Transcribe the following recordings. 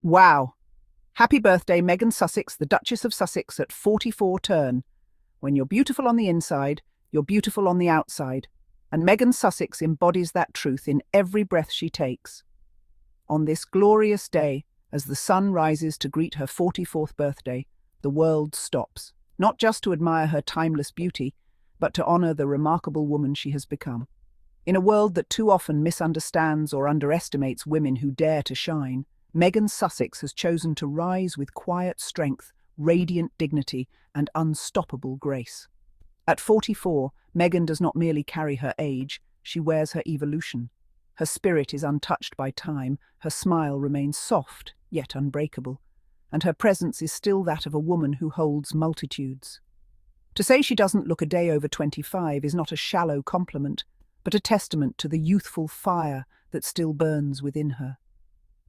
Wow. Happy birthday, Meghan Sussex, the Duchess of Sussex at 44 turn. When you're beautiful on the inside, you're beautiful on the outside. And Meghan Sussex embodies that truth in every breath she takes. On this glorious day, as the sun rises to greet her 44th birthday, the world stops, not just to admire her timeless beauty, but to honor the remarkable woman she has become. In a world that too often misunderstands or underestimates women who dare to shine, Meghan Sussex has chosen to rise with quiet strength, radiant dignity, and unstoppable grace. At 44, Meghan does not merely carry her age, she wears her evolution. Her spirit is untouched by time, her smile remains soft, yet unbreakable, and her presence is still that of a woman who holds multitudes. To say she doesn't look a day over 25 is not a shallow compliment, but a testament to the youthful fire that still burns within her.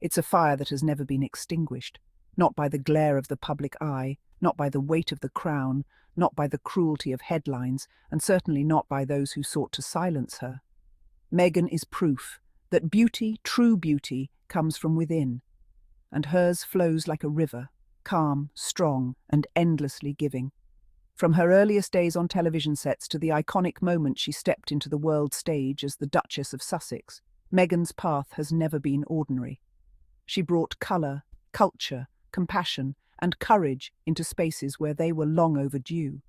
It's a fire that has never been extinguished, not by the glare of the public eye, not by the weight of the crown, not by the cruelty of headlines, and certainly not by those who sought to silence her. Meghan is proof that beauty, true beauty, comes from within, and hers flows like a river, calm, strong, and endlessly giving. From her earliest days on television sets to the iconic moment she stepped into the world stage as the Duchess of Sussex, Meghan's path has never been ordinary. She brought colour, culture, compassion, and courage into spaces where they were long overdue.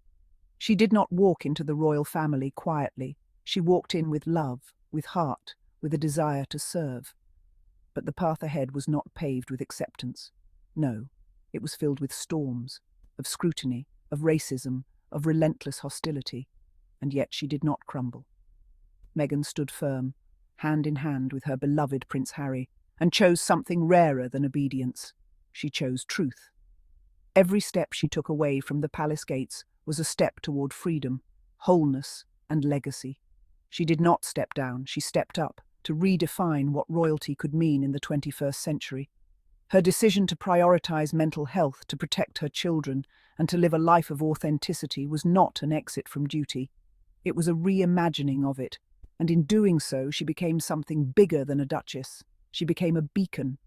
She did not walk into the royal family quietly. She walked in with love, with heart, with a desire to serve. But the path ahead was not paved with acceptance. No, it was filled with storms, of scrutiny, of racism, of relentless hostility. And yet she did not crumble. Meghan stood firm, hand in hand with her beloved Prince Harry, and chose something rarer than obedience. She chose truth. Every step she took away from the palace gates was a step toward freedom, wholeness, and legacy. She did not step down, she stepped up to redefine what royalty could mean in the 21st century. Her decision to prioritize mental health, to protect her children, and to live a life of authenticity was not an exit from duty. It was a reimagining of it, and in doing so she became something bigger than a duchess. She became a beacon.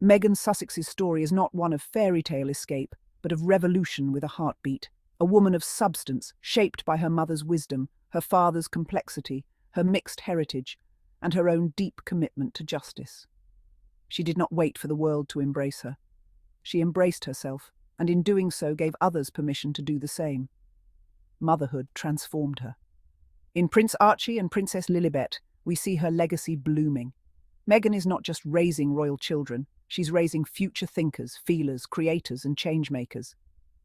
Meghan Sussex's story is not one of fairy tale escape, but of revolution with a heartbeat. A woman of substance, shaped by her mother's wisdom, her father's complexity, her mixed heritage, and her own deep commitment to justice. She did not wait for the world to embrace her. She embraced herself, and in doing so gave others permission to do the same. Motherhood transformed her. In Prince Archie and Princess Lilibet, we see her legacy blooming. Meghan is not just raising royal children, she's raising future thinkers, feelers, creators, and changemakers.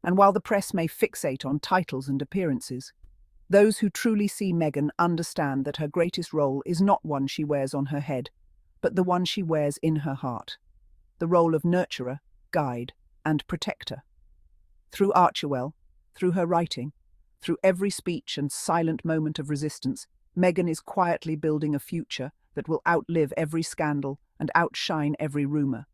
And while the press may fixate on titles and appearances, those who truly see Meghan understand that her greatest role is not one she wears on her head, but the one she wears in her heart. The role of nurturer, guide, and protector. Through Archewell, through her writing, through every speech and silent moment of resistance, Meghan is quietly building a future that will outlive every scandal and outshine every rumour.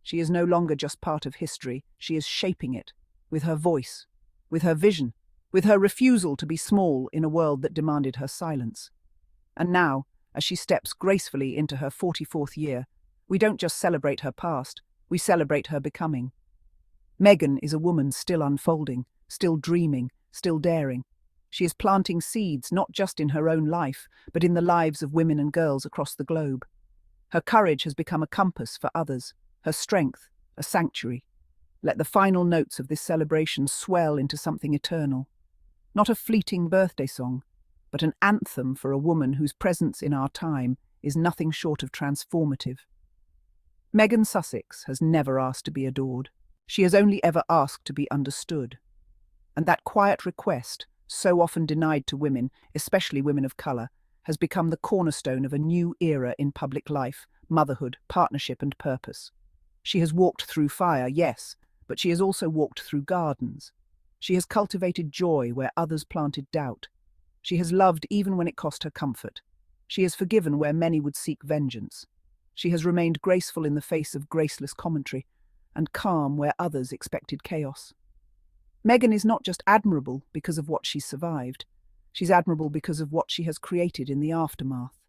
She is no longer just part of history, she is shaping it, with her voice, with her vision, with her refusal to be small in a world that demanded her silence. And now, as she steps gracefully into her 44th year, we don't just celebrate her past, we celebrate her becoming. Meghan is a woman still unfolding, still dreaming, still daring. She is planting seeds not just in her own life, but in the lives of women and girls across the globe. Her courage has become a compass for others, her strength, a sanctuary. Let the final notes of this celebration swell into something eternal. Not a fleeting birthday song, but an anthem for a woman whose presence in our time is nothing short of transformative. Meghan Sussex has never asked to be adored. She has only ever asked to be understood. And that quiet request, so often denied to women, especially women of colour, has become the cornerstone of a new era in public life, motherhood, partnership, and purpose. She has walked through fire, yes, but she has also walked through gardens. She has cultivated joy where others planted doubt. She has loved even when it cost her comfort. She has forgiven where many would seek vengeance. She has remained graceful in the face of graceless commentary, and calm where others expected chaos. Meghan is not just admirable because of what she's survived. She's admirable because of what she has created in the aftermath.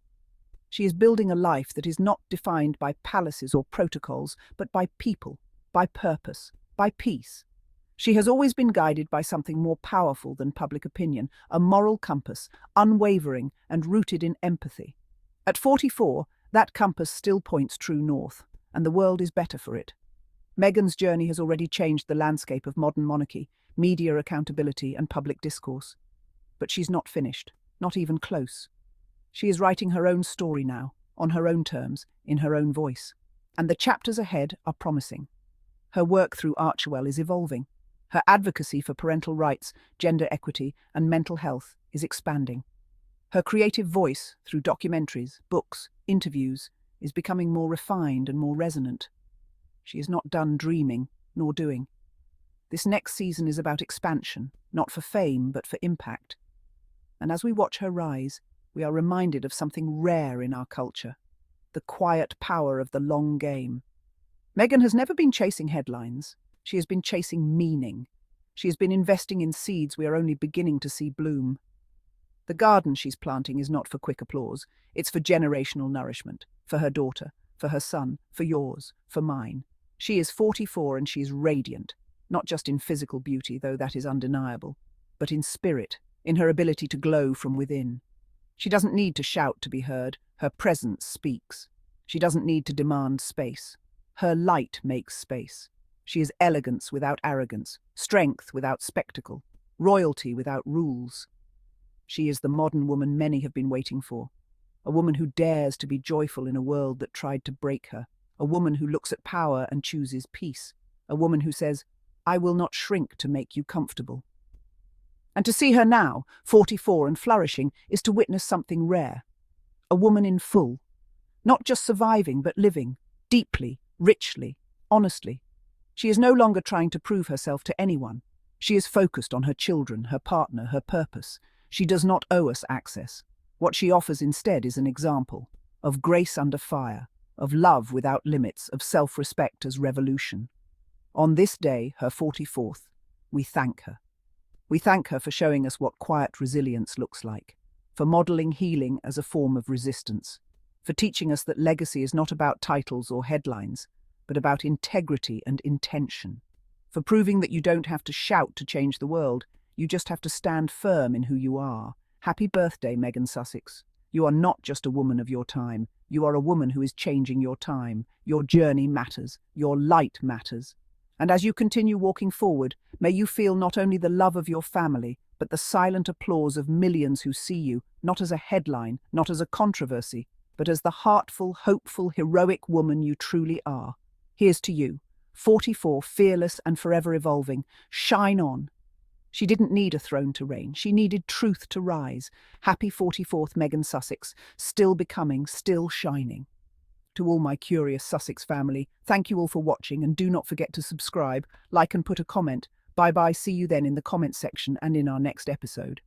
She is building a life that is not defined by palaces or protocols, but by people, by purpose, by peace. She has always been guided by something more powerful than public opinion, a moral compass, unwavering and rooted in empathy. At 44, that compass still points true north, and the world is better for it. Meghan's journey has already changed the landscape of modern monarchy, media accountability and public discourse. But she's not finished, not even close. She is writing her own story now, on her own terms, in her own voice. And the chapters ahead are promising. Her work through Archewell is evolving. Her advocacy for parental rights, gender equity, and mental health is expanding. Her creative voice, through documentaries, books, interviews, is becoming more refined and more resonant. She is not done dreaming, nor doing. This next season is about expansion, not for fame, but for impact. And as we watch her rise, we are reminded of something rare in our culture: the quiet power of the long game. Meghan has never been chasing headlines. She has been chasing meaning. She has been investing in seeds we are only beginning to see bloom. The garden she's planting is not for quick applause. It's for generational nourishment, for her daughter, for her son, for yours, for mine. She is 44 and she is radiant, not just in physical beauty, though that is undeniable, but in spirit, in her ability to glow from within. She doesn't need to shout to be heard. Her presence speaks. She doesn't need to demand space. Her light makes space. She is elegance without arrogance, strength without spectacle, royalty without rules. She is the modern woman many have been waiting for, a woman who dares to be joyful in a world that tried to break her, a woman who looks at power and chooses peace, a woman who says, "I will not shrink to make you comfortable." And to see her now, 44 and flourishing, is to witness something rare. A woman in full, not just surviving but living, deeply, richly, honestly. She is no longer trying to prove herself to anyone. She is focused on her children, her partner, her purpose. She does not owe us access. What she offers instead is an example of grace under fire, of love without limits, of self-respect as revolution. On this day, her 44th, we thank her. We thank her for showing us what quiet resilience looks like, for modelling healing as a form of resistance, for teaching us that legacy is not about titles or headlines, but about integrity and intention, for proving that you don't have to shout to change the world, you just have to stand firm in who you are. Happy birthday, Meghan Sussex. You are not just a woman of your time. You are a woman who is changing your time. Your journey matters. Your light matters. And as you continue walking forward, may you feel not only the love of your family, but the silent applause of millions who see you, not as a headline, not as a controversy, but as the heartful, hopeful, heroic woman you truly are. Here's to you, 44, fearless and forever evolving. Shine on. She didn't need a throne to reign. She needed truth to rise. Happy 44th, Meghan Sussex, still becoming, still shining. To all my curious Sussex family, thank you all for watching, and do not forget to subscribe, like and put a comment. Bye-bye, see you then in the comment section and in our next episode.